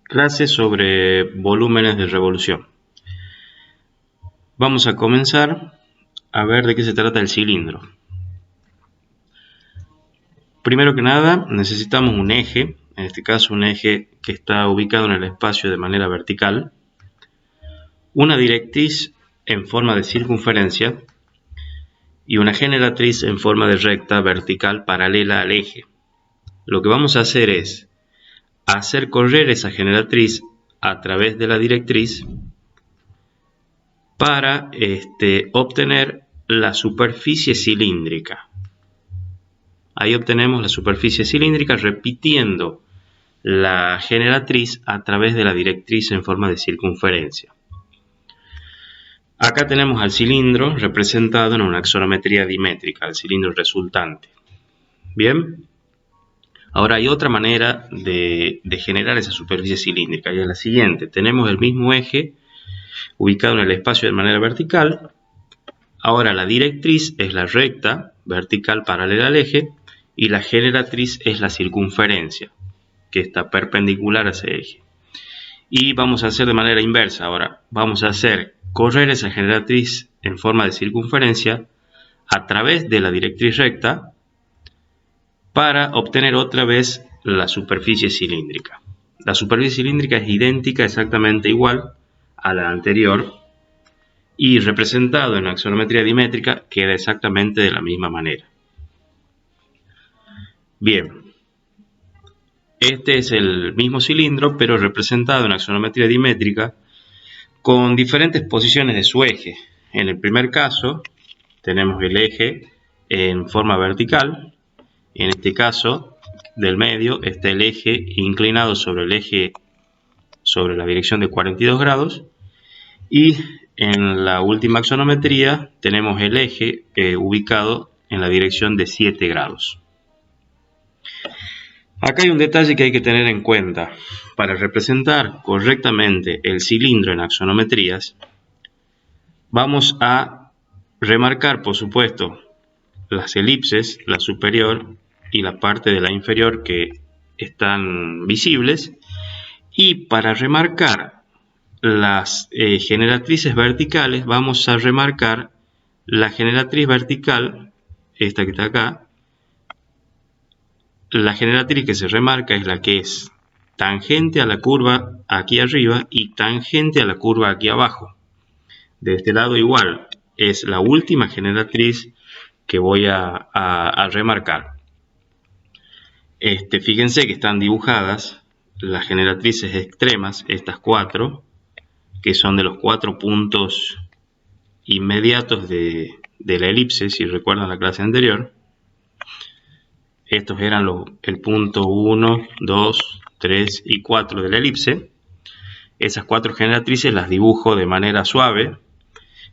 Clase sobre volúmenes de revolución. Vamos a comenzar a ver de qué se trata el cilindro. Primero que nada necesitamos un eje, en este caso un eje que está ubicado en el espacio de manera vertical, una directriz en forma de circunferencia y una generatriz en forma de recta vertical paralela al eje. Lo que vamos a hacer es hacer correr esa generatriz a través de la directriz para obtener la superficie cilíndrica. Ahí obtenemos la superficie cilíndrica repitiendo la generatriz a través de la directriz en forma de circunferencia. Acá tenemos al cilindro representado en una axonometría dimétrica, el cilindro resultante. Bien, ahora hay otra manera de generar esa superficie cilíndrica, y es la siguiente. Tenemos el mismo eje ubicado en el espacio de manera vertical. Ahora la directriz es la recta vertical paralela al eje y la generatriz es la circunferencia, que está perpendicular a ese eje. Y vamos a hacer de manera inversa. Ahora vamos a hacer correr esa generatriz en forma de circunferencia a través de la directriz recta para obtener otra vez la superficie cilíndrica. La superficie cilíndrica es idéntica, exactamente igual a la anterior, y representado en la axonometría dimétrica queda exactamente de la misma manera. Bien, este es el mismo cilindro, pero representado en axonometría dimétrica con diferentes posiciones de su eje. En el primer caso tenemos el eje en forma vertical. En este caso del medio está el eje inclinado sobre el eje sobre la dirección de 42 grados, y en la última axonometría tenemos el eje ubicado en la dirección de 7 grados. Acá hay un detalle que hay que tener en cuenta. Para representar correctamente el cilindro en axonometrías, vamos a remarcar, por supuesto, las elipses, la superior y la parte de la inferior que están visibles, y para remarcar las generatrices verticales vamos a remarcar la generatriz vertical, esta que está acá. La generatriz que se remarca es la que es tangente a la curva aquí arriba y tangente a la curva aquí abajo. De este lado igual, es la última generatriz que voy a remarcar. Fíjense que están dibujadas las generatrices extremas, estas cuatro, que son de los 4 puntos inmediatos de la elipse, si recuerdan la clase anterior. Estos eran el punto 1, 2, 3 y 4 de la elipse. Esas 4 generatrices las dibujo de manera suave,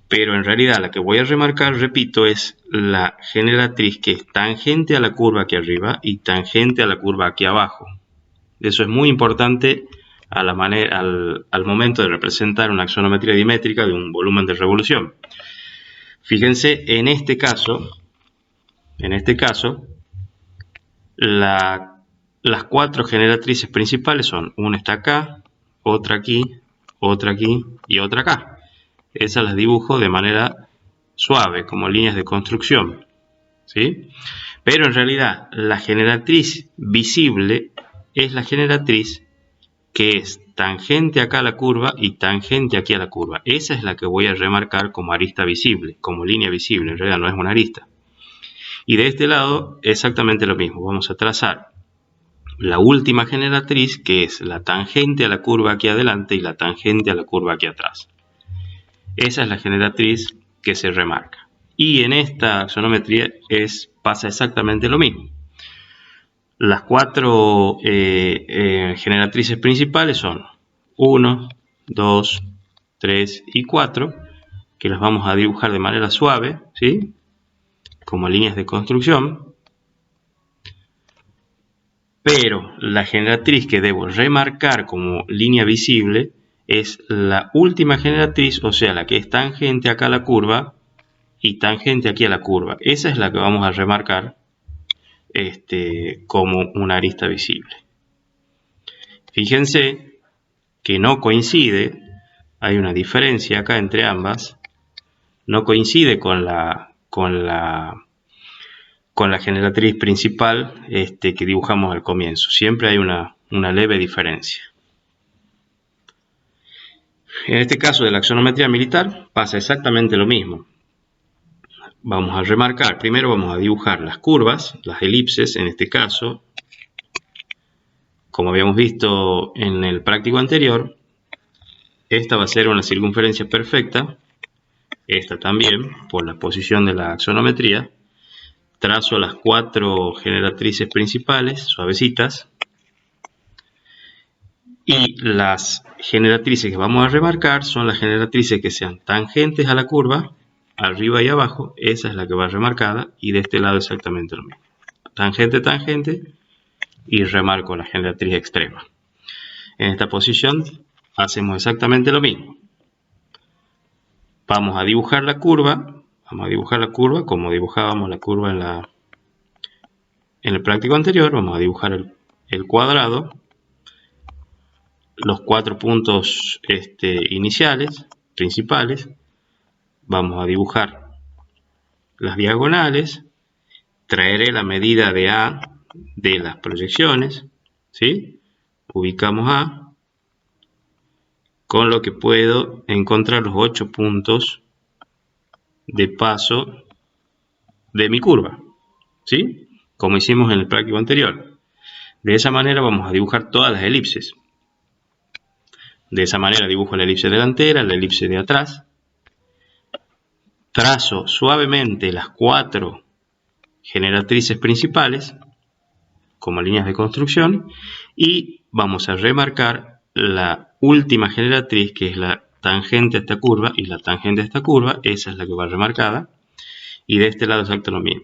pero en realidad la que voy a remarcar, repito, es la generatriz que es tangente a la curva aquí arriba y tangente a la curva aquí abajo. Eso es muy importante al momento de representar una axonometría dimétrica de un volumen de revolución. Fíjense, en este caso, las 4 generatrices principales son: una está acá, otra aquí y otra acá. Esas las dibujo de manera suave, como líneas de construcción, ¿sí? Pero en realidad la generatriz visible es la generatriz que es tangente acá a la curva y tangente aquí a la curva. Esa es la que voy a remarcar como arista visible, como línea visible. En realidad no es una arista. Y de este lado exactamente lo mismo. Vamos a trazar la última generatriz, que es la tangente a la curva aquí adelante y la tangente a la curva aquí atrás. Esa es la generatriz que se remarca. Y en esta axonometría pasa exactamente lo mismo. Las 4 generatrices principales son 1, 2, 3 y 4, que las vamos a dibujar de manera suave, ¿sí? Como líneas de construcción. Pero la generatriz que debo remarcar como línea visible es la última generatriz, o sea, la que es tangente acá a la curva y tangente aquí a la curva. Esa es la que vamos a remarcar como una arista visible. Fíjense que no coincide, hay una diferencia acá entre ambas, no coincide con la generatriz principal que dibujamos al comienzo. Siempre hay una leve diferencia. En este caso de la axonometría militar pasa exactamente lo mismo. Vamos a remarcar, primero vamos a dibujar las curvas, las elipses en este caso. Como habíamos visto en el práctico anterior, esta va a ser una circunferencia perfecta, esta también, por la posición de la axonometría. Trazo las 4 generatrices principales, suavecitas, y las generatrices que vamos a remarcar son las generatrices que sean tangentes a la curva, arriba y abajo. Esa es la que va remarcada, y de este lado exactamente lo mismo. Tangente, tangente, y remarco la generatriz extrema. En esta posición hacemos exactamente lo mismo. Vamos a dibujar la curva, como dibujábamos la curva en el práctico anterior. Vamos a dibujar el cuadrado, los 4 puntos iniciales, principales. Vamos a dibujar las diagonales, traeré la medida de A de las proyecciones, ¿sí? Ubicamos A, con lo que puedo encontrar los 8 puntos de paso de mi curva, ¿sí? Como hicimos en el práctico anterior. De esa manera vamos a dibujar todas las elipses. De esa manera dibujo la elipse delantera, la elipse de atrás. Trazo suavemente las 4 generatrices principales como líneas de construcción y vamos a remarcar la última generatriz, que es la tangente a esta curva y la tangente a esta curva. Esa es la que va remarcada, y de este lado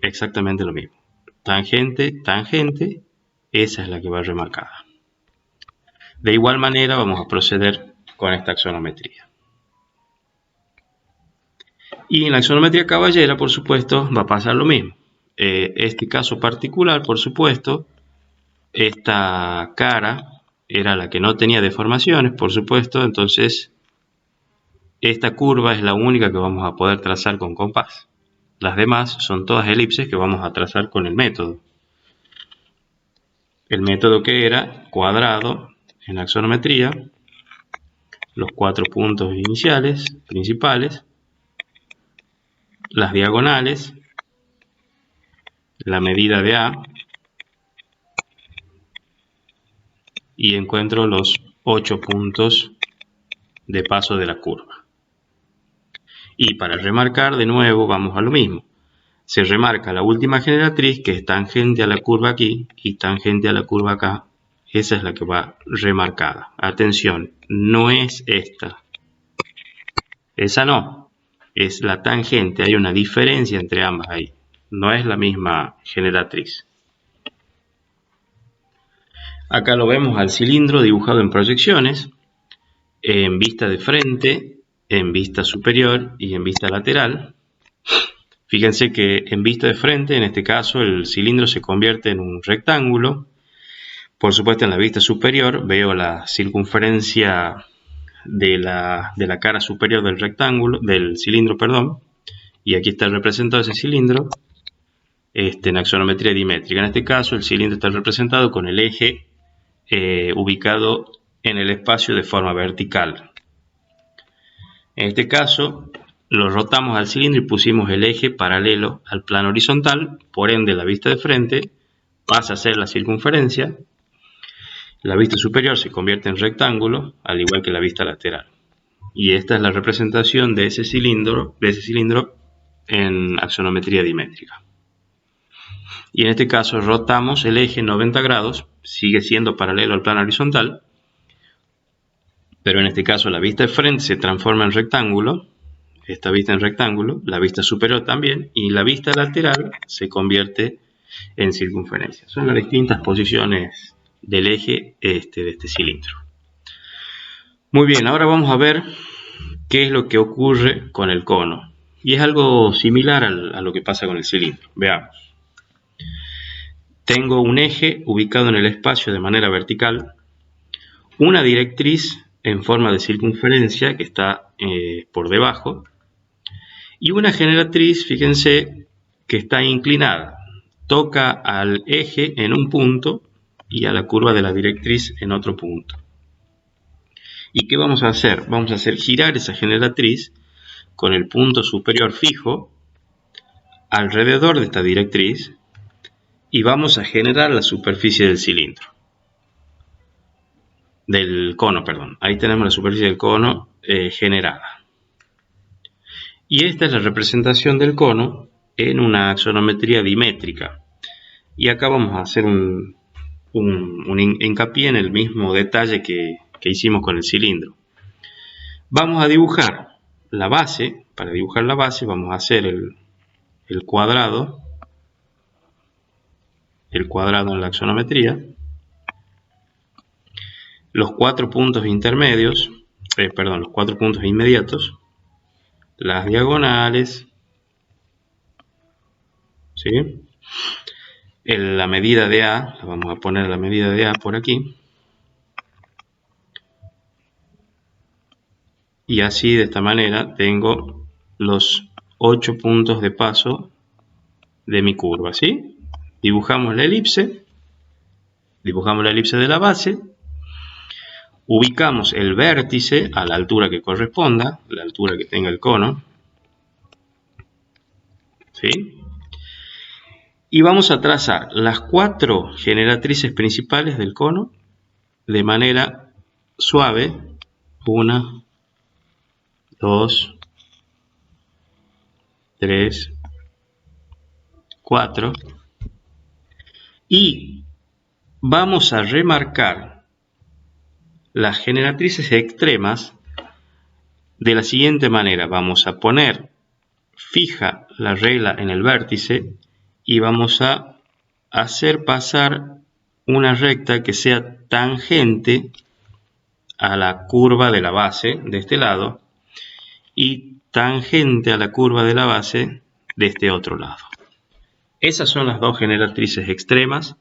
exactamente lo mismo. Tangente, tangente, esa es la que va remarcada. De igual manera vamos a proceder con esta axonometría. Y en la axonometría caballera, por supuesto, va a pasar lo mismo. Este caso particular, por supuesto, esta cara era la que no tenía deformaciones, por supuesto, entonces esta curva es la única que vamos a poder trazar con compás. Las demás son todas elipses que vamos a trazar con el método. El método que era cuadrado en la axonometría, los 4 puntos iniciales, principales, las diagonales, la medida de A, y encuentro los 8 puntos de paso de la curva. Y para remarcar de nuevo vamos a lo mismo. Se remarca la última generatriz, que es tangente a la curva aquí y tangente a la curva acá. Esa es la que va remarcada. Atención, no es esta. Esa no, es la tangente. Hay una diferencia entre ambas ahí. No es la misma generatriz. Acá lo vemos al cilindro dibujado en proyecciones, en vista de frente, en vista superior y en vista lateral. Fíjense que en vista de frente, en este caso, el cilindro se convierte en un rectángulo. Por supuesto, en la vista superior veo la circunferencia de la cara superior del cilindro, perdón. Y aquí está representado ese cilindro en axonometría dimétrica. En este caso, el cilindro está representado con el eje ubicado en el espacio de forma vertical. En este caso, lo rotamos al cilindro y pusimos el eje paralelo al plano horizontal. Por ende, la vista de frente pasa a ser la circunferencia. La vista superior se convierte en rectángulo, al igual que la vista lateral. Y esta es la representación de ese cilindro en axonometría dimétrica. Y en este caso rotamos el eje 90 grados, sigue siendo paralelo al plano horizontal, pero en este caso la vista de frente se transforma en rectángulo, esta vista en rectángulo, la vista superior también, y la vista lateral se convierte en circunferencia. Son las distintas posiciones del eje de este cilindro. Muy bien, ahora vamos a ver qué es lo que ocurre con el cono. Y es algo similar a lo que pasa con el cilindro. Veamos. Tengo un eje ubicado en el espacio de manera vertical, una directriz en forma de circunferencia que está por debajo, y una generatriz, fíjense, que está inclinada, toca al eje en un punto y a la curva de la directriz en otro punto. ¿Y qué vamos a hacer? Vamos a hacer girar esa generatriz con el punto superior fijo alrededor de esta directriz y vamos a generar la superficie del cilindro. Del cono, perdón. Ahí tenemos la superficie del cono generada. Y esta es la representación del cono en una axonometría dimétrica. Y acá vamos a hacer un hincapié en el mismo detalle que hicimos con el cilindro. Vamos a dibujar la base. Para dibujar la base vamos a hacer el cuadrado en la axonometría, los 4 puntos intermedios, los 4 puntos inmediatos, las diagonales, ¿sí? La medida de A, vamos a poner la medida de A por aquí, y así de esta manera tengo los 8 puntos de paso de mi curva, ¿sí? Dibujamos la elipse de la base, ubicamos el vértice a la altura que corresponda, la altura que tenga el cono, ¿sí? Y vamos a trazar las 4 generatrices principales del cono de manera suave. 1, 2, 3, 4. Y vamos a remarcar las generatrices extremas de la siguiente manera. Vamos a poner fija la regla en el vértice y vamos a hacer pasar una recta que sea tangente a la curva de la base de este lado y tangente a la curva de la base de este otro lado. Esas son las 2 generatrices extremas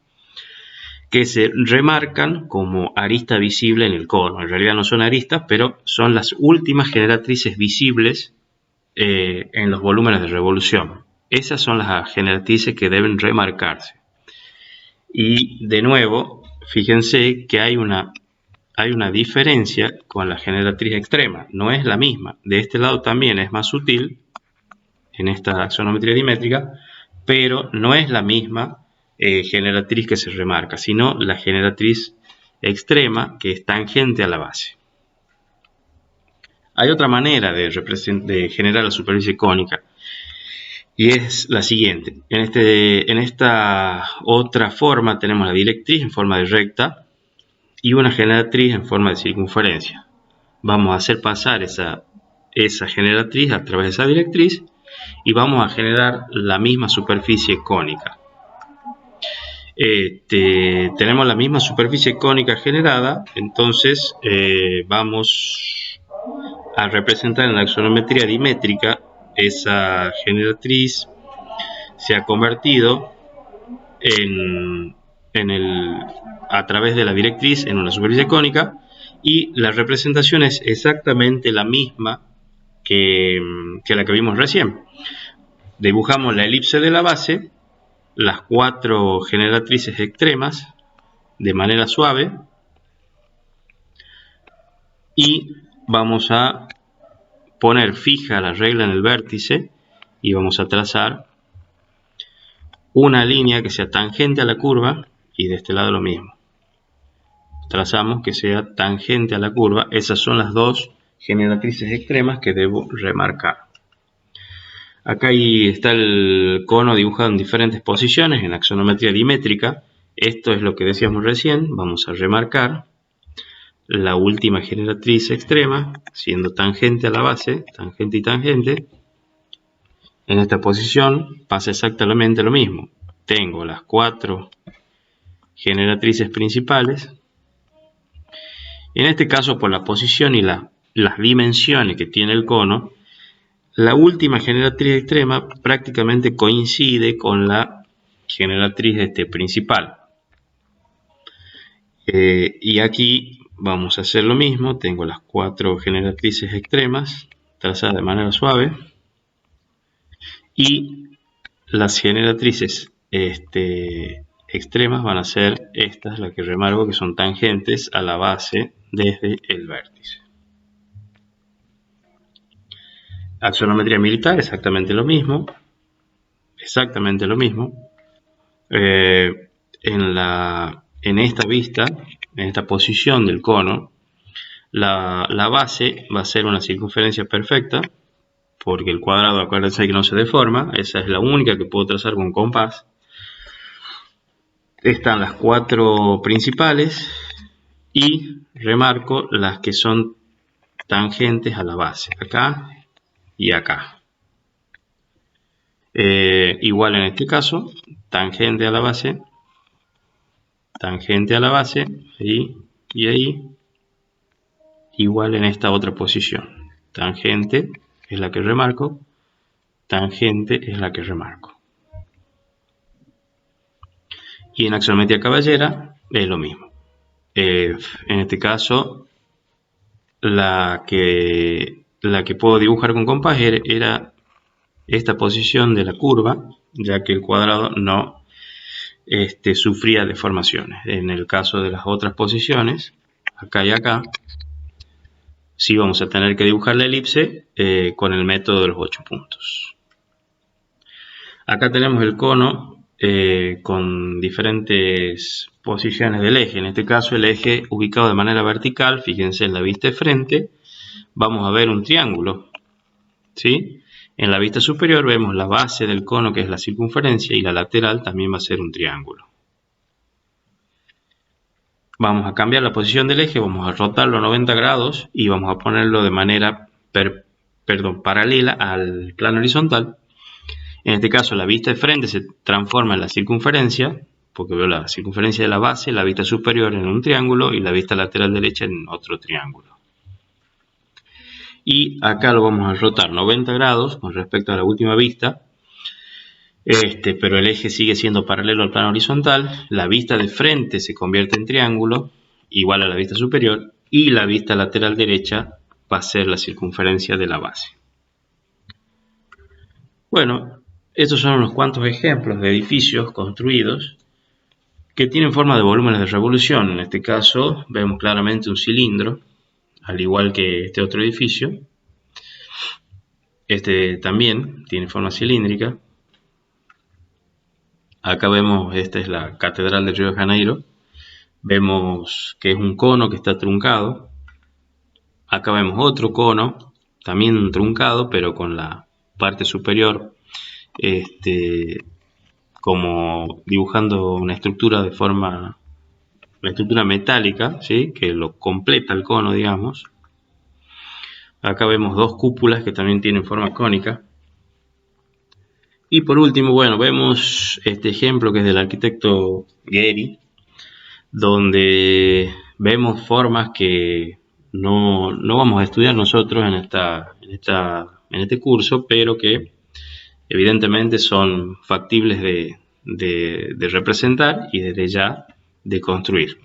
que se remarcan como arista visible en el cono. En realidad no son aristas, pero son las últimas generatrices visibles en los volúmenes de revolución. Esas son las generatrices que deben remarcarse. Y de nuevo, fíjense que hay una diferencia con la generatriz extrema. No es la misma. De este lado también es más sutil en esta axonometría dimétrica, pero no es la misma generatriz que se remarca, sino la generatriz extrema que es tangente a la base. Hay otra manera de generar la superficie cónica y es la siguiente. En esta otra forma tenemos la directriz en forma de recta y una generatriz en forma de circunferencia. Vamos a hacer pasar esa generatriz a través de esa directriz y vamos a generar la misma superficie cónica. Tenemos la misma superficie cónica generada, entonces vamos a representar en la axonometría dimétrica esa generatriz se ha convertido a través de la directriz en una superficie cónica y la representación es exactamente la misma que la que vimos recién. Dibujamos la elipse de la base, las 4 generatrices extremas de manera suave y vamos a poner fija la regla en el vértice y vamos a trazar una línea que sea tangente a la curva y de este lado lo mismo. Trazamos que sea tangente a la curva. Esas son las 2 generatrices extremas que debo remarcar. Acá está el cono dibujado en diferentes posiciones en axonometría dimétrica. Esto es lo que decíamos recién. Vamos a remarcar la última generatriz extrema siendo tangente a la base, tangente y tangente. En esta posición pasa exactamente lo mismo. Tengo las 4 generatrices principales. En este caso, por la posición y las dimensiones que tiene el cono, la última generatriz extrema prácticamente coincide con la generatriz principal. Y aquí vamos a hacer lo mismo. Tengo las 4 generatrices extremas trazadas de manera suave y las generatrices extremas van a ser estas, las que remarco, que son tangentes a la base desde el vértice. Axonometría militar, exactamente lo mismo. Exactamente lo mismo. En esta vista, en esta posición del cono, la base va a ser una circunferencia perfecta, porque el cuadrado, acuérdense que no se deforma. Esa es la única que puedo trazar con compás. Están las 4 principales y remarco las que son tangentes a la base, acá y acá. Igual en este caso, tangente a la base, y ahí, igual en esta otra posición. Tangente es la que remarco, tangente es la que remarco. Y en axonometría caballera es lo mismo. En este caso, la que puedo dibujar con compás era esta posición de la curva, ya que el cuadrado no sufría deformaciones. En el caso de las otras posiciones, acá y acá, sí vamos a tener que dibujar la elipse con el método de los 8 puntos. Acá tenemos el cono con diferentes posiciones del eje. En este caso el eje ubicado de manera vertical. Fíjense en la vista de frente vamos a ver un triángulo, ¿sí? En la vista superior vemos la base del cono, que es la circunferencia, y la lateral también va a ser un triángulo. Vamos a cambiar la posición del eje, vamos a rotarlo 90 grados y vamos a ponerlo de manera paralela al plano horizontal. En este caso la vista de frente se transforma en la circunferencia, porque veo la circunferencia de la base, la vista superior en un triángulo y la vista lateral derecha en otro triángulo. Y acá lo vamos a rotar 90 grados con respecto a la última vista, pero el eje sigue siendo paralelo al plano horizontal. La vista de frente se convierte en triángulo, igual a la vista superior, y la vista lateral derecha va a ser la circunferencia de la base. Bueno, estos son unos cuantos ejemplos de edificios construidos que tienen forma de volúmenes de revolución. En este caso vemos claramente un cilindro, al igual que este otro edificio. Este también tiene forma cilíndrica. Acá vemos, esta es la Catedral de Río de Janeiro. Vemos que es un cono que está truncado. Acá vemos otro cono, también truncado, pero con la parte superior como dibujando una estructura de forma, una estructura metálica, ¿sí? Que lo completa el cono, digamos. Acá vemos 2 cúpulas que también tienen forma cónica. Y por último, bueno, vemos este ejemplo que es del arquitecto Gehry, donde vemos formas que no vamos a estudiar nosotros en este curso, pero que evidentemente son factibles de representar y desde ya de construir.